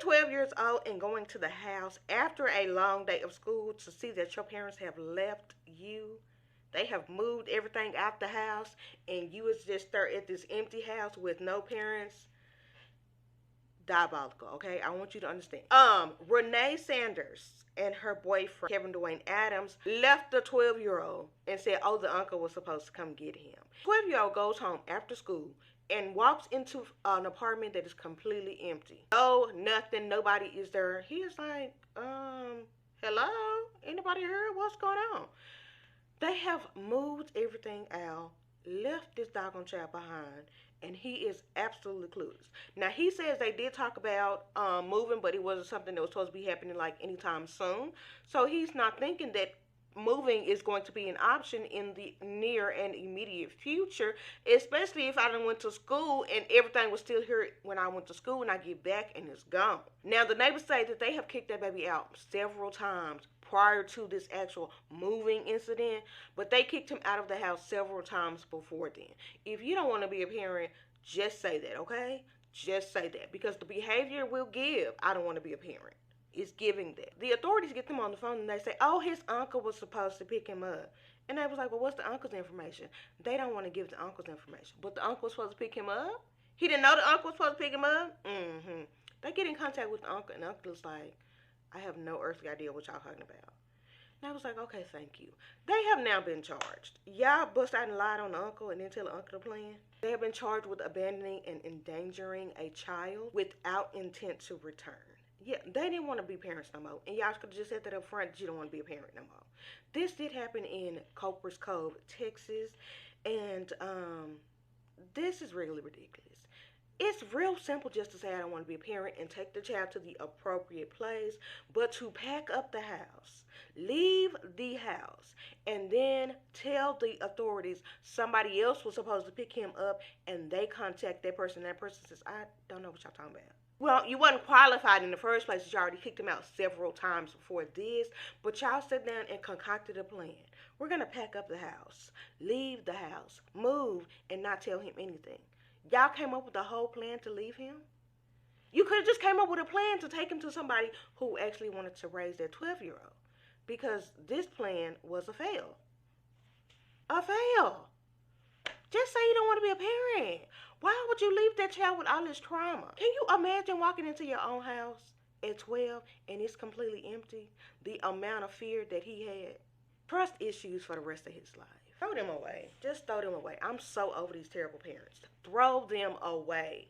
12 years old and going to the house after a long day of school to see that your parents have left you. They have moved everything out the house and you is just there at this empty house with no parents. Diabolical, okay? I want you to understand. Renee Sanders and her boyfriend, Kevin Dwayne Adams, left the 12-year-old and said, oh, the uncle was supposed to come get him. 12-year-old goes home after school and walks into an apartment that is completely empty. No, nothing, nobody is there. He is like, hello? Anybody here? What's going on? They have moved everything out, left this doggone child behind, and he is absolutely clueless. Now, he says they did talk about moving, but it wasn't something that was supposed to be happening like anytime soon. So he's not thinking that moving is going to be an option in the near and immediate future, especially if I done went to school and everything was still here when I went to school and I get back and it's gone. Now, the neighbors say that they have kicked that baby out several times prior to this actual moving incident, but they kicked him out of the house several times before then. If you don't want to be a parent, just say that, okay? Just say that, because the behavior will give, I don't want to be a parent. It's giving that. The authorities get them on the phone and they say, oh, his uncle was supposed to pick him up. And they was like, well, what's the uncle's information? They don't want to give the uncle's information. But the uncle was supposed to pick him up? He didn't know the uncle was supposed to pick him up? They get in contact with the uncle, and the uncle is like, I have no earthly idea what y'all talking about. And I was like, okay, thank you. They have now been charged. Y'all bust out and lied on the uncle and then tell the uncle the plan. They have been charged with abandoning and endangering a child without intent to return. Yeah, they didn't want to be parents no more. And y'all could have just said that up front that you don't want to be a parent no more. This did happen in Copers Cove, Texas. And this is really ridiculous. It's real simple just to say I don't want to be a parent and take the child to the appropriate place, but to pack up the house, leave the house, and then tell the authorities somebody else was supposed to pick him up, and they contact that person. That person says, I don't know what y'all talking about. Well, you wasn't qualified in the first place. You already kicked him out several times before this, but y'all sat down and concocted a plan. We're going to pack up the house, leave the house, move, and not tell him anything. Y'all came up with a whole plan to leave him? You could have just came up with a plan to take him to somebody who actually wanted to raise that 12-year-old. Because this plan was a fail. A fail. Just say you don't want to be a parent. Why would you leave that child with all this trauma? Can you imagine walking into your own house at 12 and it's completely empty? The amount of fear that he had. Trust issues for the rest of his life. Throw them away. Just throw them away. I'm so over these terrible parents. Throw them away.